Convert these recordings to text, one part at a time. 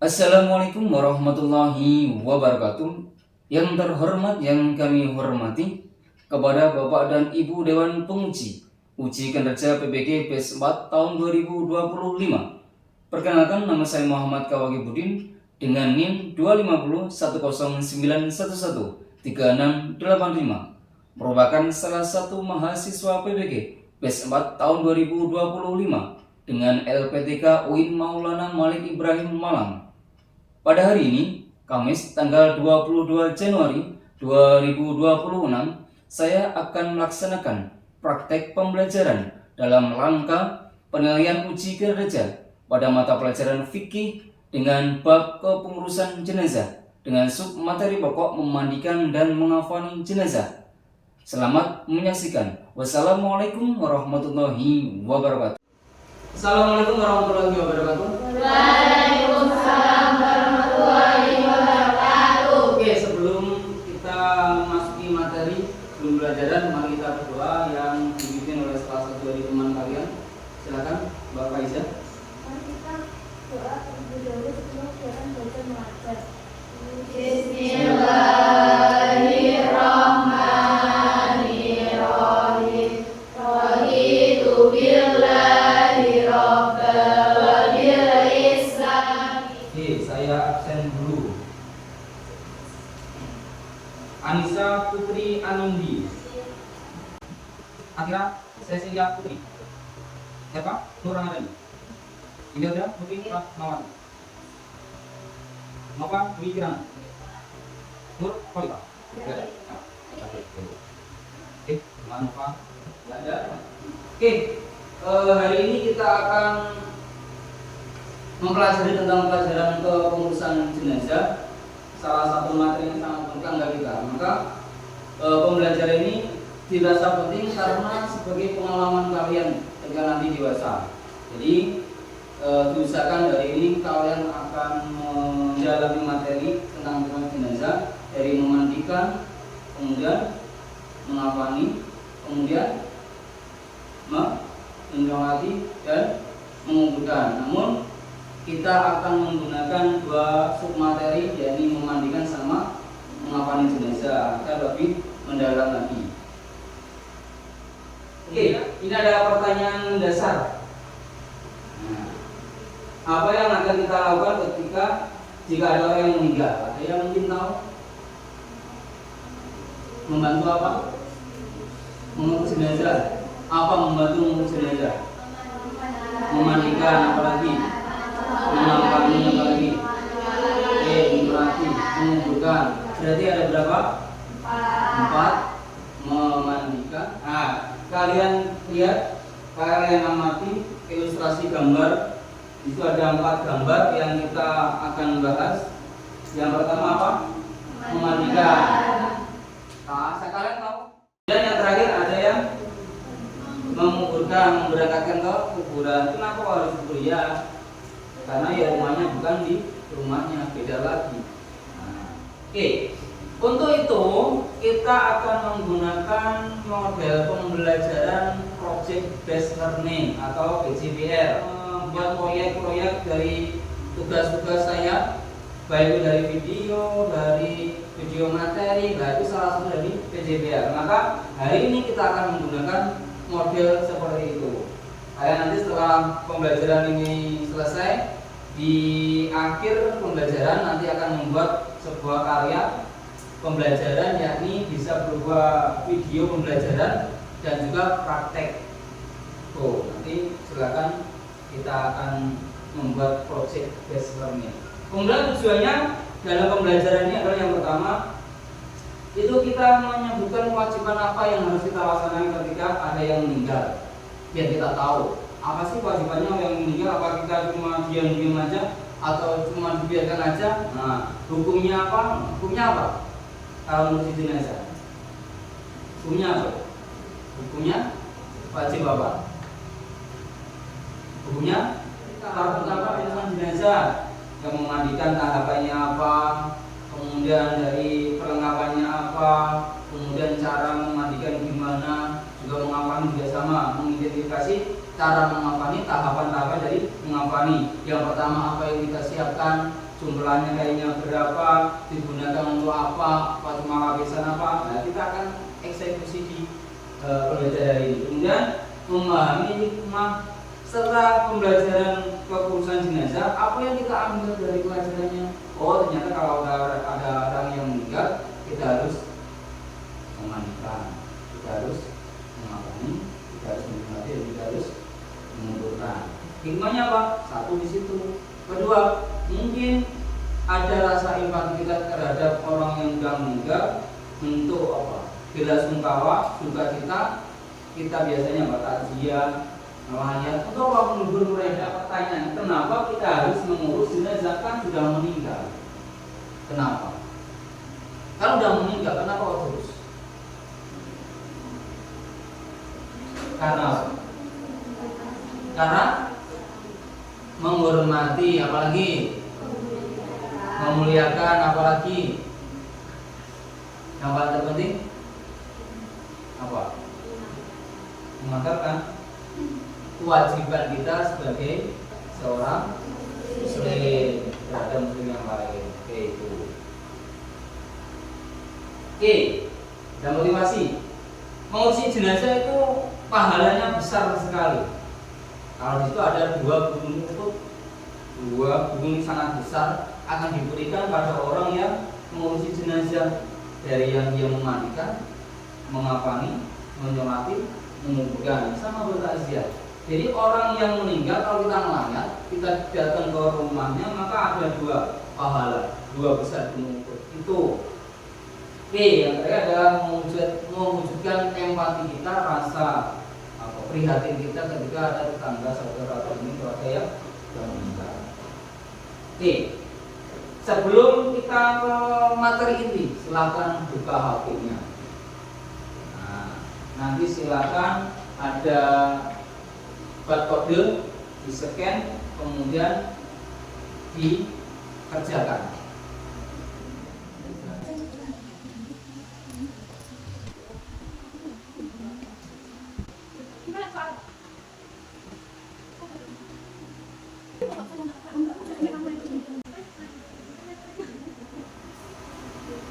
Assalamualaikum warahmatullahi wabarakatuh. Yang terhormat yang kami hormati kepada Bapak dan Ibu Dewan Penguji Uji Kinerja PBG PES 4 tahun 2025. Perkenalkan, nama saya Muhammad Kawagi Budin dengan NIM 25010913685, merupakan salah satu mahasiswa PBG PES 4 tahun 2025 dengan LPTK UIN Maulana Malik Ibrahim Malang. Pada hari ini, Kamis tanggal 22 Januari 2026, saya akan melaksanakan praktek pembelajaran dalam rangka penilaian uji kinerja pada mata pelajaran fikih dengan bab kepengurusan jenazah dengan sub materi pokok memandikan dan mengafani jenazah. Selamat menyaksikan. Wassalamualaikum warahmatullahi wabarakatuh. Assalamualaikum warahmatullahi wabarakatuh. Waalaikumsalam warahmatullahi wabarakatuh. Oke, sebelum kita memasuki materi, sebelum pelajaran, mari kita berdoa yang dipimpin oleh salah satu dari teman kalian. Silakan, Mbak Faiza. Mari kita doa terlebih dahulu sebelum siaran belajar mengajar. Bismillahirrahmanirrahim. Raditu billahi rabbal wa bil Islam. Oke, saya absen dulu. Anissa Putri Anindi. Akhirnya Cecilia Putri. Siapa? Nur Ramadhani. Ini udah Putri Rahmawati. Nova Dwi Kirana. Nur Khalifa. Oke, Nova. Nggak ada. Oke, hari ini kita akan mempelajari tentang pelajaran kepengurusan jenazah, salah satu materi yang sangat penting bagi kita. Maka pembelajaran ini dirasa penting karena sebagai pengalaman kalian ketika nanti dewasa. Jadi diusahakan dari ini kalian akan mendalami materi tentang jenazah, dari memandikan, kemudian mengafani, kemudian menyolatih dan menguburkan. Namun kita akan menggunakan dua submateri, yakni memandikan sama mengafani jenazah, agar lebih mendalam lagi. Oke, ini ada pertanyaan dasar. Nah, apa yang akan kita lakukan ketika jika ada orang yang meninggal? Ada yang mungkin tahu? Membantu apa? Mengurus jenazah. Apa membantu mengurus jenazah? Memandikan, apalagi? Mengafani, apalagi? Menyolati, menguburkan. Berarti ada berapa? 4. Memandikan. Nah, kalian lihat, kalian amati ilustrasi gambar. Itu ada 4 gambar yang kita akan bahas. Yang pertama apa? Memandikan. Nah, sekalian tahu. Dan yang terakhir ada yang menguburkan, memberangkatkan ke kuburan. Kenapa harus kubur? Ya, karena ya rumahnya bukan di rumahnya, beda lagi. Nah, oke. Untuk itu kita akan menggunakan model pembelajaran Project Based Learning atau PJBL. Buat proyek-proyek dari tugas-tugas saya, baik itu dari video materi, itu salah satu dari PJBL. Maka hari ini kita akan menggunakan model seperti itu. Kalian nanti setelah pembelajaran ini selesai, di akhir pembelajaran nanti akan membuat sebuah karya pembelajaran, yakni bisa berupa video pembelajaran dan juga praktek. Nanti silakan kita akan membuat project based learning. Kemudian tujuannya dalam pembelajaran ini adalah yang pertama itu kita menyebutkan kewajiban apa yang harus kita laksanakan ketika ada yang meninggal, biar kita tahu apa sih kewajibannya yang meninggal. Apa kita cuma diam-diam aja atau cuma dibiarkan aja? Nah, hukumnya apa? Hukumnya apa kalau menurut jenazah? Hukumnya apa? Hukumnya wajib apa? Hukumnya tahap pertama pengurusan jenazah, yang memandikan tahapannya apa, kemudian dari perlengkapannya apa, kemudian cara memandikan gimana, juga mengafani juga sama, mengidentifikasi cara mengafani, tahapan-tahapan dari mengafani. Yang pertama apa yang kita siapkan, jumlahnya kayaknya berapa, digunakan untuk apa cuma lapisan apa. Nah, kita akan eksekusi di pembelajaran ini. Kemudian memahami hikmah serta pembelajaran kepengurusan jenazah. Apa yang kita ambil dari pelajarannya? Oh, ternyata kalau ada orang yang meninggal, kita harus memandikan, kita harus mengapani, kita harus menghormati, kita harus menguburkan. Hikmahnya apa? Satu di situ. Kedua, mungkin ada rasa empati kita terhadap orang yang sudah meninggal, untuk apa? Bela sungkawa, sukacita. Kita biasanya takziah, melayat untuk apa? Menghibur mereka. Pertanyaan, kenapa kita harus mengurus jenazah? Kan sudah meninggal. Kenapa? Kalau sudah meninggal, kenapa kok terus? Karena menghormati, apalagi memuliakan, apalagi yang paling terpenting apa? Mengantarkan kewajiban kita sebagai seorang muslim terhadap muslim yang lain. Oke, itu. Oke, dan motivasi mengurusi jenazah itu pahalanya besar sekali. Kalau di situ ada dua gunung sangat besar akan diberikan pada orang yang mengurusi jenazah, dari yang dia memandikan, mengapani, menyolati, menguburkan, sama bertakziah. Jadi orang yang meninggal kalau kita melayat, kita datang ke rumahnya, maka ada dua pahala, dua besar gunung itu. Oke, yang terakhir adalah mewujudkan empati kita, rasa prihatin kita ketika ada tetangga, saudara atau keluarga yang meninggal. Oke, sebelum kita ke materi inti, silakan buka HP-nya. Nah, nanti silakan ada barcode, di scan, kemudian dikerjakan.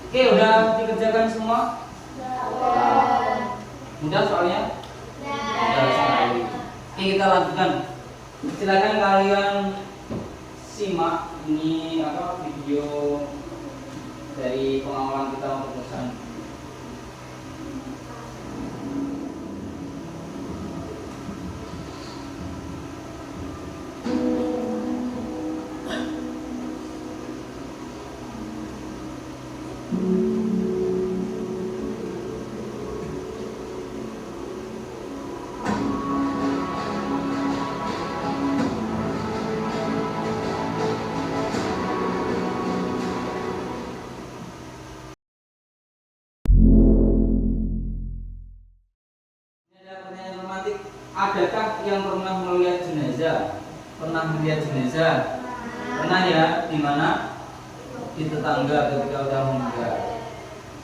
Oke, udah dikerjakan semua? Mudah soalnya? Mudah sekali. Oke, kita lanjutkan. Silakan kalian simak ini video dari pengawalan kita untuk perusahaan. Adakah yang pernah melihat jenazah? Pernah melihat jenazah? Pernah ya? Di mana? Di tetangga ketika udah meninggal.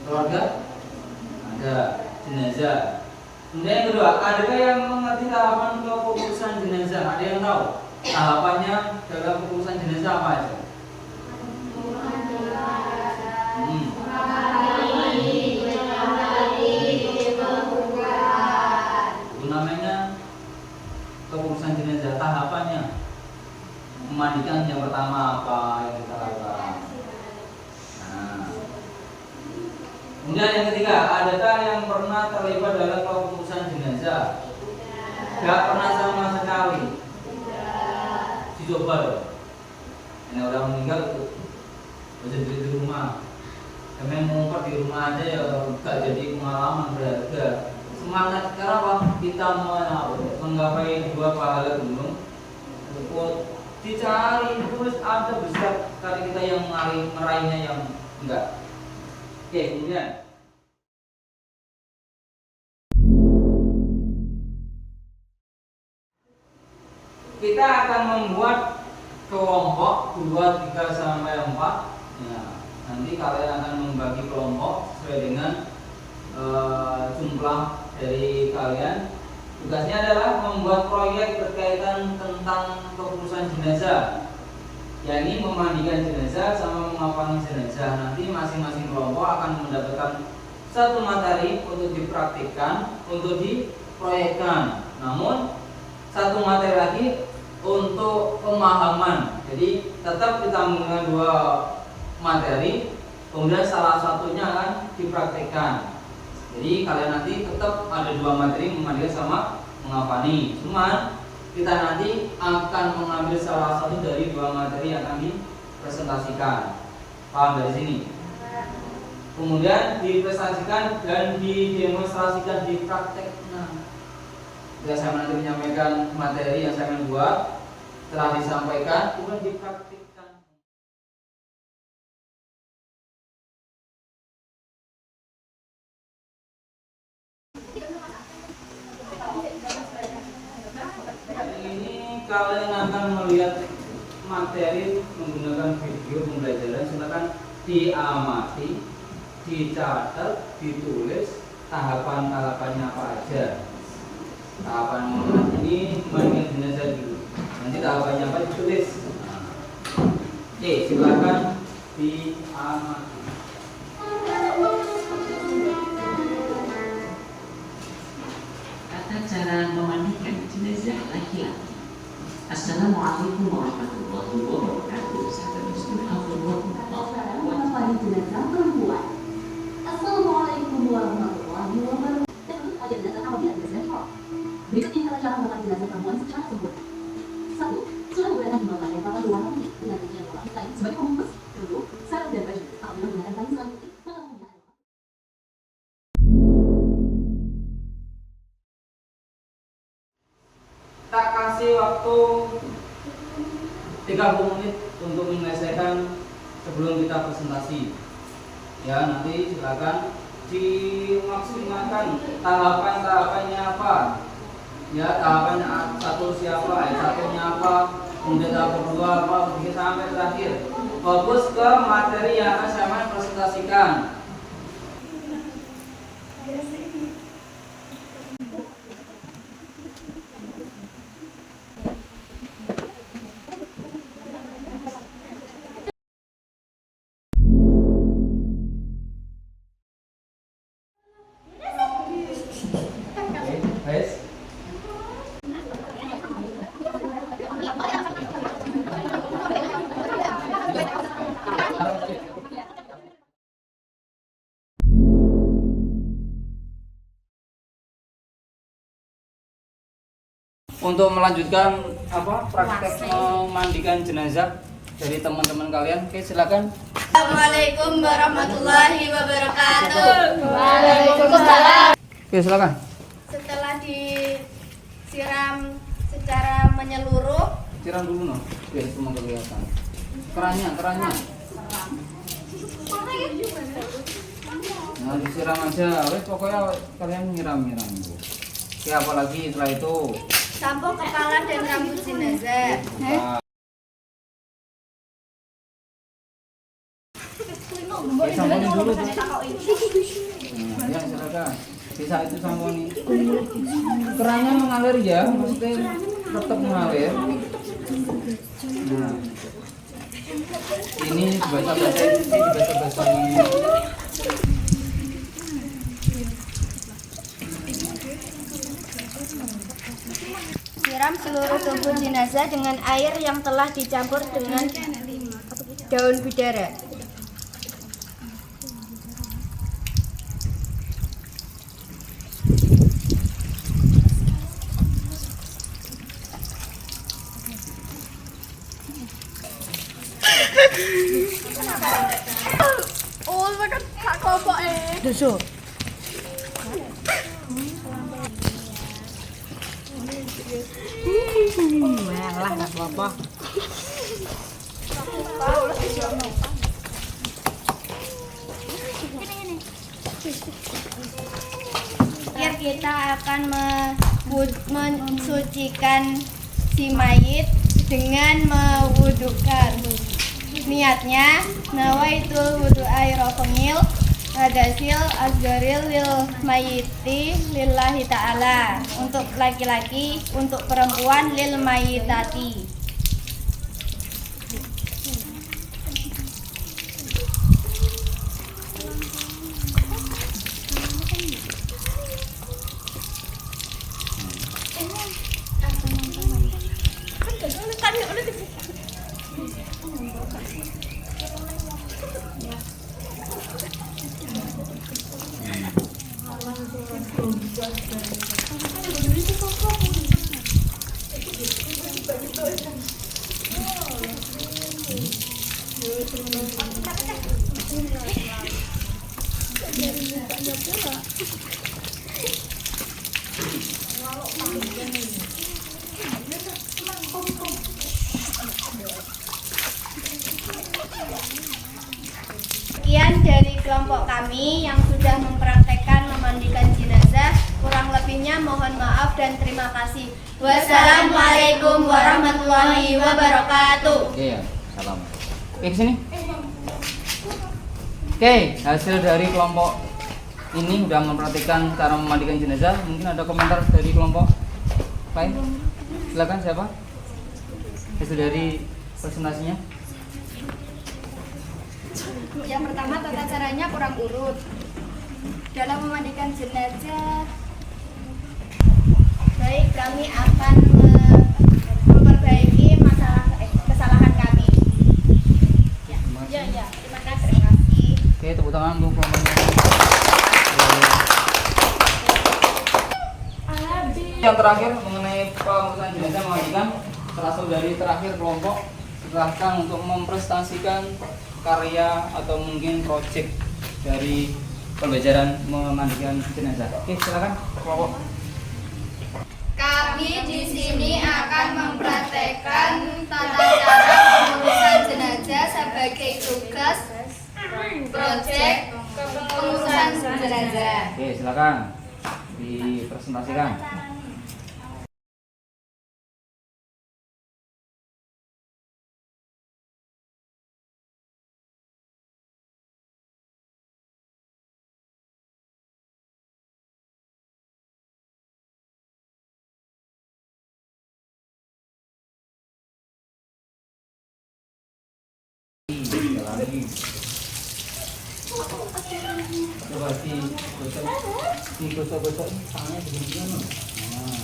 Keluarga? Ada jenazah. Kemudian yang kedua, adakah yang mengerti tahapan kepengurusan jenazah? Ada yang tahu tahapannya dalam kepengurusan jenazah apa aja? Itu namanya kepengurusan jenazah. Tahapannya memandikan yang pertama apa yang kita lakukan. Nah, kemudian yang ketiga, adakah yang pernah terlibat dalam kepengurusan jenazah? Gak pernah sama sekali. Dicoba dong. Yang orang meninggal itu bisa di rumah. Kami ngumpet di rumah aja ya gak jadi pengalaman berharga. Semangat sekarang apa? Kita menggapai dua pahala gunung. Dicari terus ada besar kali kita yang meraihnya yang enggak. Oke, kemudian kita akan membuat kelompok 2, 3 sampai 4. Ya, nanti kalian akan membagi kelompok sesuai dengan jumlah dari kalian. Tugasnya adalah membuat proyek berkaitan tentang kepengurusan jenazah. yakni memandikan jenazah sama mengafani jenazah. Nanti masing-masing kelompok akan mendapatkan satu materi untuk dipraktikkan, untuk diproyekkan. Namun satu materi lagi untuk pemahaman. Jadi tetap kita menggunakan 2 materi, kemudian salah satunya akan dipraktikkan. Jadi kalian nanti tetap ada 2 materi, memandikan sama mengafani. Cuman kita nanti akan mengambil salah satu dari 2 materi yang akan dipresentasikan. Paham dari sini? Kemudian dipresentasikan dan didemonstrasikan di praktek. Nah, saya nanti menyampaikan materi yang saya akan buat, telah disampaikan, kemudian dipraktikkan. Kalian akan melihat materi menggunakan video pembelajaran. Silakan diamati, dicatat, ditulis tahapan-tahapannya apa aja. Tahapan ini memandikan jenazah dulu. Nanti tahapannya apa ditulis. Oke, silakan diamati. Tata cara memandikan jenazah laki-laki. Assalamualaikum warahmatullahi wabarakatuh. Sahabat muslim, memandikan jenazah perempuan. Assalamualaikum warahmatullahi wabarakatuh. Ada jenazah apabila jenazah cowok. Berikut ini adalah cara memandikan jenazah perempuan secara sempurna. 1. Sudah menggunakan jembatan yang patah 2 nanti dengan tujuan bola kain sebagai pembungkus. Kedua, sarung dan baju. Apabila menggunakan kain sarung putih, maka menggunakan Tak kasih waktu 30 menit untuk menyelesaikan sebelum kita presentasi. Ya, nanti silakan dimaksimalkan tahapan-tahapannya apa. Ya, tahapannya 1 siapa, satunya apa, kemudian tahap kedua apa, begitu sampai terakhir. Fokus ke materi yang akan saya presentasikan. Guys, untuk melanjutkan praktek memandikan jenazah dari teman-teman kalian, oke silakan. Assalamualaikum warahmatullahi wabarakatuh. Waalaikumsalam. Oke silakan. Setelah disiram secara menyeluruh, Siram dulu no, biar semua kelihatan. Kerannya. Nah disiram aja, wes pokoknya kalian nyiram bu. Oke apalagi setelah itu. sampo kepala dan rambut jenazah. Samponin dulu tuh. Nah, ya silakan. Bisa itu samponi. Kerannya mengalir ya, maksudnya tetap mengalir. Nah, ini dibaca-baca, ini dibaca-baca ini. Siram seluruh tubuh jenazah dengan air yang telah dicampur dengan daun bidara. Malah nggak apa-apa. Akhir kita akan mensucikan si mayit dengan mewudukan. Niatnya nawaitul wudu airofengil adasil asgaril lil mayiti lillahi ta'ala. Untuk laki-laki, untuk perempuan lil mayitati. Sekian dari kelompok kami yang sudah mempraktekkan memandikan jenazah. Kurang lebihnya mohon maaf dan terima kasih. Wassalamualaikum warahmatullahi wabarakatuh. Iya, salam. Oke, sini. Oke, hasil dari kelompok ini sudah mempraktikkan cara memandikan jenazah. Mungkin ada komentar dari kelompok lain? Silakan, siapa? Hasil dari presentasinya. Yang pertama, tata caranya kurang urut. Dalam memandikan jenazah, baik kami akan memperbaiki kesalahan kami. Ya, terima kasih. Oke, tepuk tangan untuk kelompoknya. Yang terakhir mengenai pengurusan jenazah memandikan, termasuk dari terakhir kelompok silahkan untuk mempresentasikan karya atau mungkin proyek dari pembelajaran memandikan jenazah. Oke, silakan kelompok. Kami di sini akan mempraktekkan tata cara pengurusan jenazah sebagai tugas proyek pengurusan jenazah. Oke, silakan dipresentasikan. Lagi. Coba digosok-gosok tangannya begini. Nah.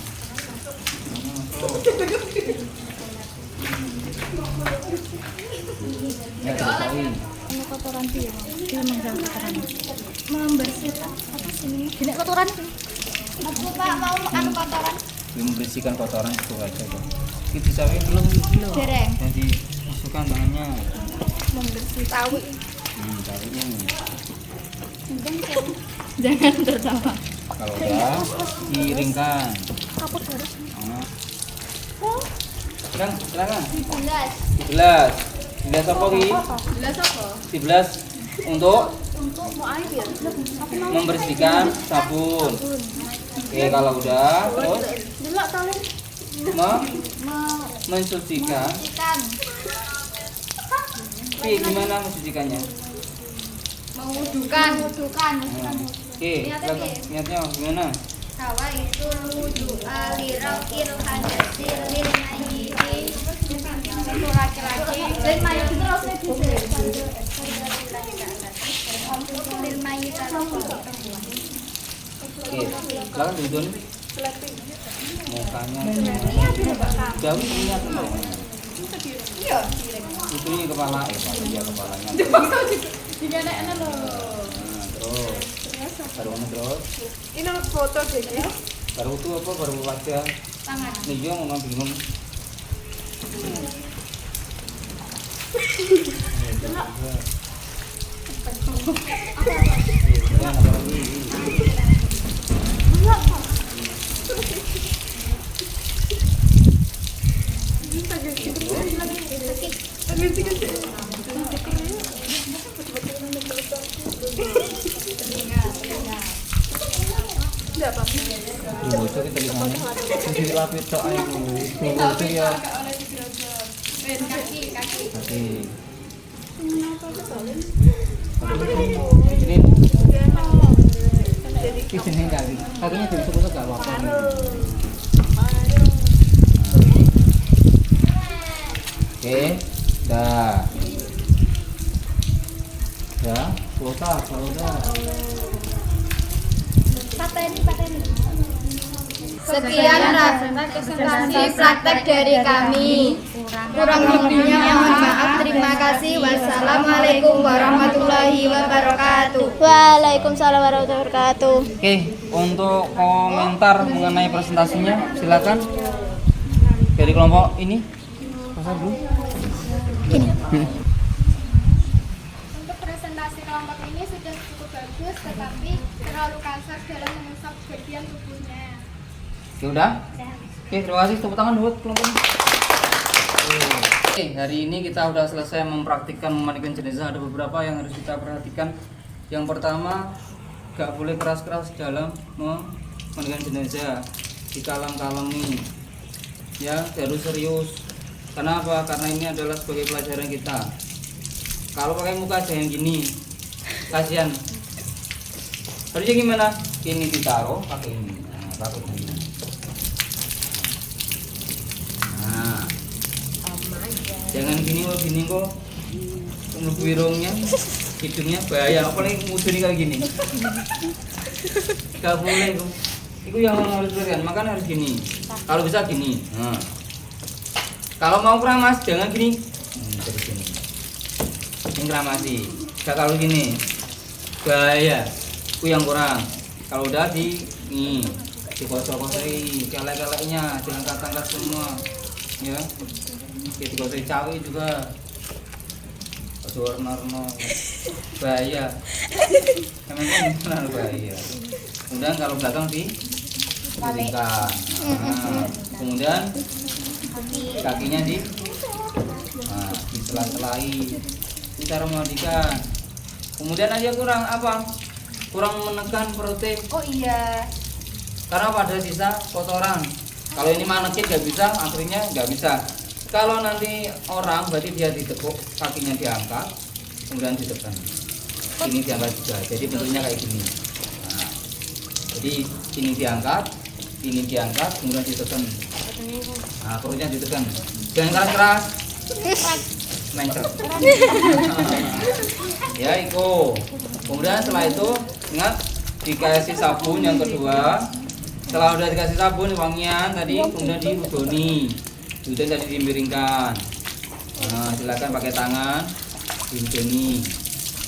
Ya, digosokin. Kotoran sih ya, dia menggal kotoran. Membersihkan apa sih ini? Gini kotoran sih. Aku Pak mau makan kotoran. Membersihkan kotoran itu aja. Ini disawi belum? Dereng. Dan dimasukkan tangannya. Membersih tahu. Taruhnya. Jangan tertawa. Kalau udah diringkan. Apa harus? Nah. Silakan. 11. 11 apa lagi? 11 apa? 11 untuk Mau air. membersihkan sabun. Oke, kalau udah terus Delok tolong. mensucikan. Ikan. Oke, gimana mensucikannya? Mewudukan. Oke, silakan. Niatnya gimana? Tawa itu wudu alirokil hadasi lil mayyiti. Itu laki-laki. Lil mayyiti terus lil mayyiti. Oke, silakan duduk. Mukanya jauh niat dong. Iya. Itu ini kepala ya kepalanya. Digadekno lho. Terus baru terus. Ini foto deh. Baru itu apa baru wajah Tangan. nih yo mau bingung. Bocor kita di sana. Jadi lapis tok ae kuwi. Bocor ya. Kaki. Oke. Ini sini kaki. Kakinya ditusuk-tusuk gak apa-apa. Oke, dah. Dah, kuota kalau udah. Pateni. Sekian presentasi praktek dari kami. Kurang lebihnya mohon maaf. Terima kasih. Wassalamualaikum warahmatullahi wabarakatuh. Waalaikumsalam warahmatullahi wabarakatuh. Oke, untuk komentar mengenai presentasinya silakan dari kelompok ini. Masa dulu? Untuk presentasi kelompok ini sudah cukup bagus, tetapi terlalu kasar dalam mengusap bagian tubuhnya. Ya udah. Oke, terima kasih. Tepuk tangan buat kelompok ini. Oke, hari ini kita udah selesai mempraktikkan memandikan jenazah. Ada beberapa yang harus kita perhatikan. Yang pertama, gak boleh keras-keras dalam memandikan jenazah. Dikalem-kalemi. Ya, harus serius. Karena apa? Karena ini adalah sebagai pelajaran kita. Kalau pakai muka jangan gini, kasihan. Harusnya gimana? Ini ditaruh pakai ini. Nah, pakai ini. Nah, jangan gini kok. Wirungnya, hidungnya bahaya. Apalagi mudun kayak gini. Gak boleh kok. Itu yang harus dilakukan. Makanya harus gini. Kalau bisa gini. Nah. Kalau mau keramas jangan gini. Terus gini. Ini keramasi. Gak kalau gini. Bahaya. Itu yang kurang. Kalau udah di dikosok-kosoi kelek-keleknya, diangkat-angkat semua. Ya. Dikosoi cawi juga. Warna-warna bahaya. Emang bahaya. Kemudian kalau belakang dikeringkan. Nah, kemudian kakinya disela-selai. Itu cara memandikan. Kemudian aja kurang apa? Kurang menekan protein. Oh iya. Karena pada sisa kotoran. Kalau ini manekin nggak bisa, akhirnya nggak bisa. Kalau nanti orang berarti dia ditekuk, kakinya diangkat, kemudian ditekan. Ini diangkat juga. Jadi bentuknya kayak gini. Nah, jadi ini diangkat, kemudian ditekan. Nah, perutnya ditekan. Jangan keras-keras. Mencret. Ya, Iko. Kemudian setelah itu ingat dikasih sabun yang kedua. Setelah udah dikasih sabun wangian tadi, kemudian diudoni. Kemudian tadi dimiringkan. Nah, silakan pakai tangan diudoni.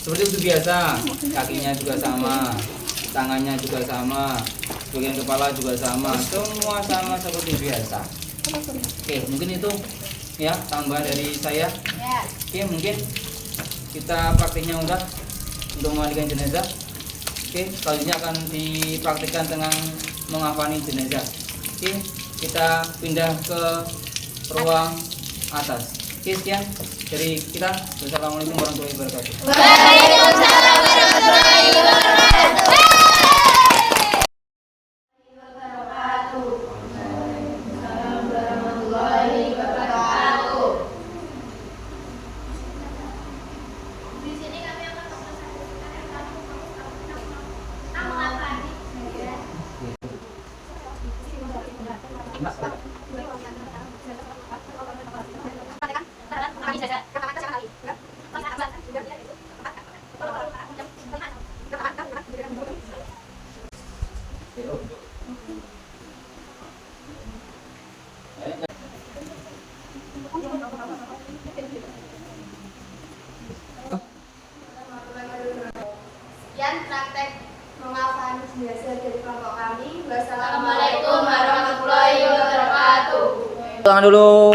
Seperti itu biasa. Kakinya juga sama, tangannya juga sama, bagian kepala juga sama, semua sama seperti biasa. Oke, mungkin itu ya tambahan dari saya. Oke, mungkin kita praktiknya udah untuk memandikan jenazah. Oke, selanjutnya akan dipraktikkan dengan mengafani jenazah. Oke, kita pindah ke ruang atas. Oke, sekian dari kita. Wassalamualaikum warahmatullahi wabarakatuh. Waalaikumsalam warahmatullahi wabarakatuh. Di sini kami akan mempresentasikan sekian praktek mengafani jenazah dari kelompok kami. Wassalamualaikum warahmatullahi wabarakatuh. Tangan dulu.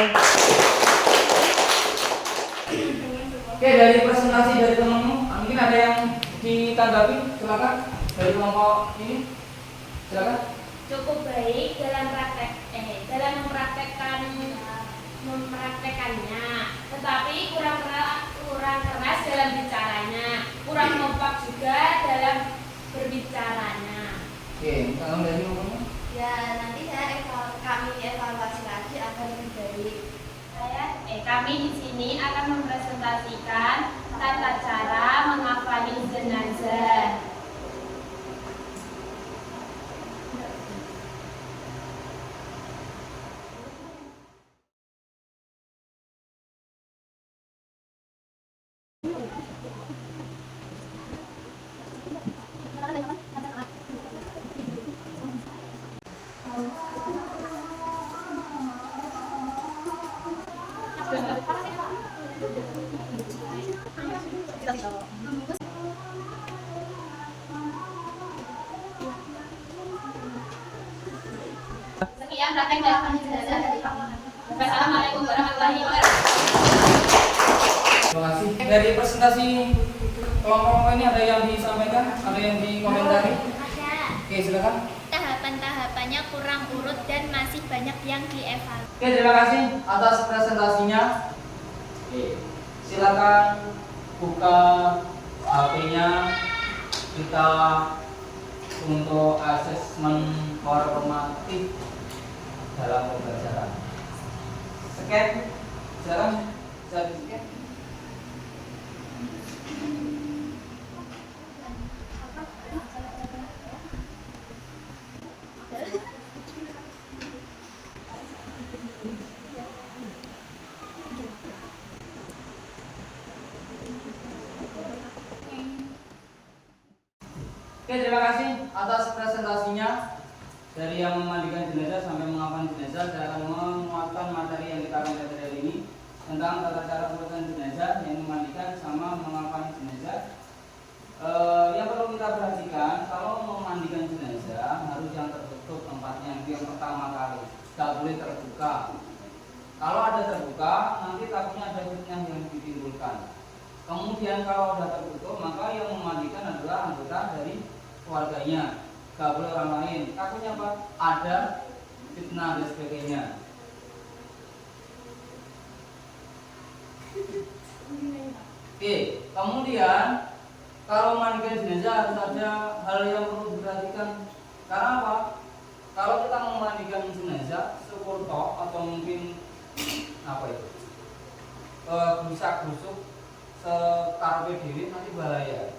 Oke, dari presentasi dari temanmu, mungkin ada yang ditanggapi, silakan dari kelompok ini, silakan. Cukup baik dalam mempraktekannya, tetapi kurang keras dalam bicaranya, kurang kompak juga dalam berbicaranya. Oke, kalau dari ngomongnya? Ya, nanti kami evaluasi lagi agar lebih baik. Kami di sini akan mempresentasikan tata cara mengafani jenazah. Sekian praktek mengafani jenazah. Wassalamualaikum warahmatullahi wabarakatuh. Terima kasih. Dari presentasi kelompok ini ada yang disampaikan, ada yang dikomentari? Oke, silakan. Tahapan-tahapannya kurang urut dan masih banyak yang dievaluasi. Oke, terima kasih atas presentasinya. Oke, silakan buka HP-nya, kita untuk asesmen formatif dalam pembelajaran. Scan, silakan. Bisa di-scan. Oke, terima kasih atas presentasinya. Dari yang memandikan jenazah sampai mengafani jenazah, saya akan menguatkan materi yang kita akan belajar hari ini tentang tata cara perawatan jenazah, yang memandikan sama mengafani jenazah. Yang perlu kita perhatikan, kalau memandikan jenazah harus yang tertutup tempatnya, yang pertama kali, tidak boleh terbuka. Kalau ada terbuka, nanti takutnya ada fitnah yang ditimbulkan. Kemudian kalau sudah tertutup, maka yang memandikan adalah anggota dari keluarganya, gak boleh orang lain. Takutnya apa? Ada fitnah dan sebagainya. Oke, kemudian kalau memandikan jenazah harus ada hal yang perlu diperhatikan. Karena apa? Kalau kita memandikan jenazah sekurtok atau mungkin apa itu, busak-busuk sekarepe dhewe nanti bahaya.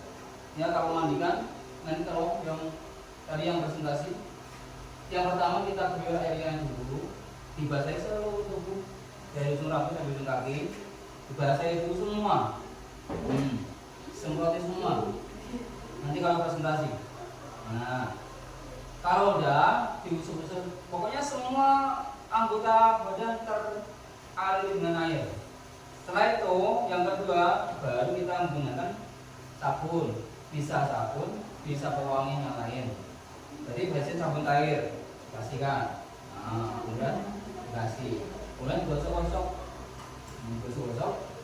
Ya, kalau mandikan nanti kalau yang tadi yang presentasi, yang pertama kita beri airnya dulu, dibasahi seluruh tubuh dari ujung rambut sampai ujung kaki, dibasahi itu semua, semproti semua. Nanti kalau presentasi, nah kalau udah diusap-usap, pokoknya semua anggota badan teralir dengan air. Setelah itu, yang kedua, baru kita menggunakan sabun. Bisa pewangi yang lain. Jadi biasanya sabun cair, kasihkan. Nah, kemudian dikasih. Kemudian gosok-gosok.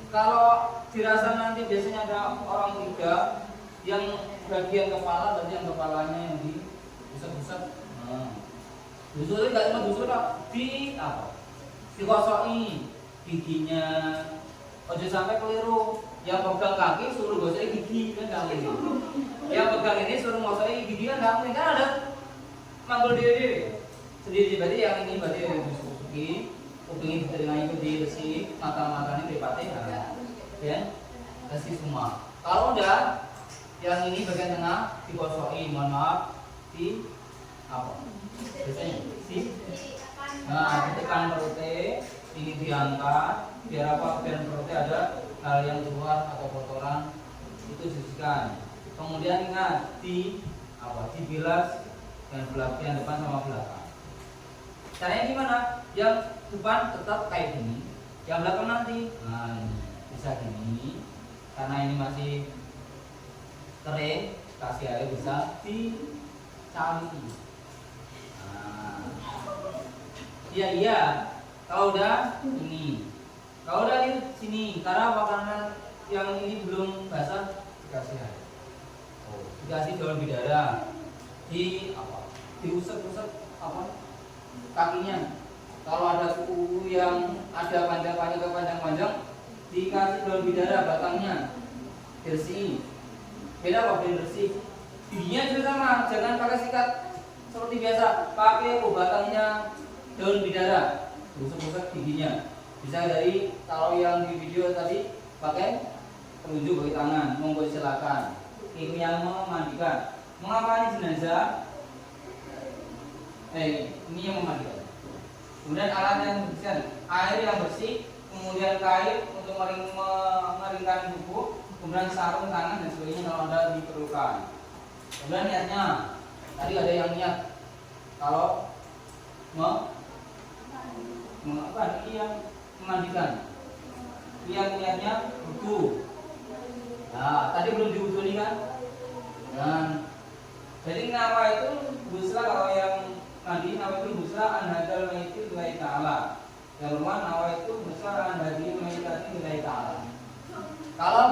Kalau dirasa nanti biasanya ada orang tiga yang bagian kepala, berarti yang kepalanya yang diusap-usap. Busuk nggak cuma busuk, di apa? Dikosoki giginya. Ojo sampai keliru, yang pegang kaki suruh gosok gigi kan nggak mungkin. Yang pegang ini suruh ngosok gigi kan nggak mungkin, kan ada manggul diri sendiri. Berarti yang ini berarti yang disusuki, kupingnya ditelinga itu dibersih, mata-matanya dipatih, ya kasih semua. Kalau udah, yang ini bagian tengah dikosoki, mohon maaf, di apa? Biasanya nah ditekan perutnya, ini diangkat. Biar apa? Biar perutnya ada hal yang keluar atau kotoran itu dibersihkan. Kemudian ingat dibilas dan bagian depan sama belakang. Caranya gimana? Yang depan tetap kayak gini, yang belakang nanti, nah bisa gini. Karena ini masih kering, kasih air bisa dicari. Nah, iya. Kalau udah ini. Kalau udah di sini, karena makanan yang ini belum basah, dikasih air. Dikasih daun bidara, diusap-usap kakinya. Kalau ada kuku yang ada panjang-panjang, dikasih daun bidara batangnya, bersih. Beda apa bersih? Giginya juga sama, jangan pakai sikat seperti biasa, pakai batangnya daun bidara, usap-usap giginya. Bisa dari kalau yang di video tadi pakai penunjuk bagi tangan, monggo silakan. Ini yang memandikan, mengafani jenazah. Ini yang memandikan. Kemudian alat yang bersih, air yang bersih, kemudian kain untuk mengeringkan tubuh, kemudian sarung tangan dan sebagainya kalau ada diperlukan. Kemudian niatnya, tadi ada yang niat kalau memandikan, yang niatnya wudu. Nah, tadi belum diwudhu nih kan? Dan jadi nama itu buslah kalau yang Nanti nawaitul busra an hadal maiti lillahi ta'ala. Yang kedua nawaitul busra an hadil maitati lillahi ta'ala. Kalau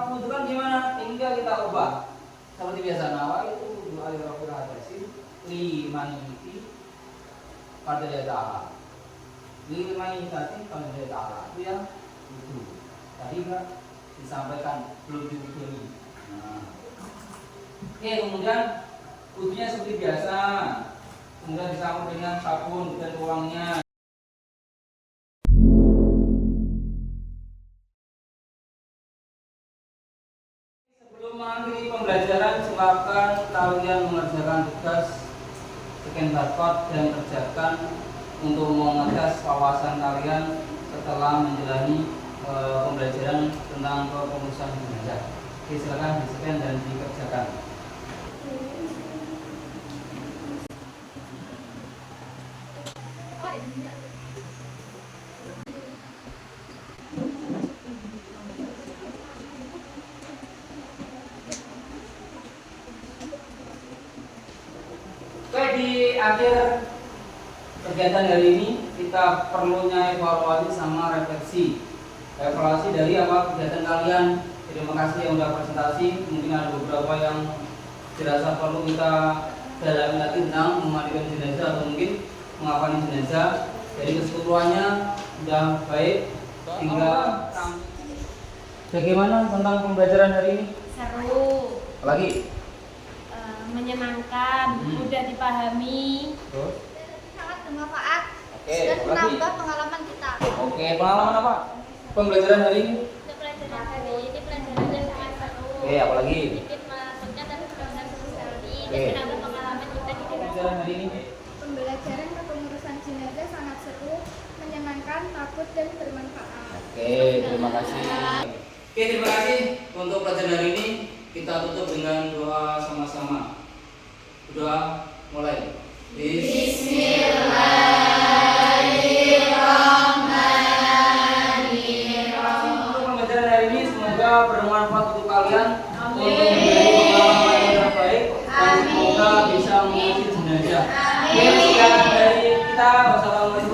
menunjukkan gimana? Tinggal kita ubah. Seperti biasa nawaitu doa rabbil alamin liman maiti pada lillahi ta'ala. Liman maitati pada lillahi ta'ala. Itu yang itu. Tadi kan disampaikan belum diulangi. Nah. Oke, kemudian wudhunya seperti biasa. Kemudian disampur dengan sabun dan uangnya. Sebelum mengakhiri pembelajaran, silakan kalian mengerjakan tugas scan barcode dan kerjakan untuk mengetes wawasan kalian setelah menjalani pembelajaran tentang kepengurusan jenazah. Oke, silakan di-scan dan dikerjakan. Oke, di akhir kegiatan hari ini kita perlunya evaluasi sama refleksi. Evaluasi dari apa kegiatan kalian. Terima kasih yang sudah presentasi. Mungkin ada beberapa yang dirasa perlu kita dalami lagi tentang memandikan jenazah atau mungkin mengapani jenazah. Jadi keseluruhannya sudah baik. Tinggal bagaimana tentang pembelajaran hari ini? Seru, Lagi? menyenangkan, mudah dipahami, Terus? sangat bermanfaat Oke, dan lagi? menambah pengalaman kita. Oke, pengalaman apa? Pembelajaran hari ini? Untuk pelajaran hari ini pelajarannya sangat seru. Oke, apa lagi? Sedikit menakutkan tapi benar-benar seru sekali dan Oke. menambah pengalaman kita di Pembelajaran hari ini? Pembelajaran kepengurusan jenazah sangat seru, menyenangkan, takut, dan bermanfaat. Oke, terima kasih. Oke, terima kasih untuk pelajaran hari ini. Kita tutup dengan doa sama-sama. Doa mulai. Bismillahirrahmanirrahim. Untuk pembelajaran hari ini semoga bermanfaat untuk kalian untuk menjadi pengalaman yang terbaik dan semoga bisa mengisi jenazah. Oke, sekian dari kita. Wassalamualaikum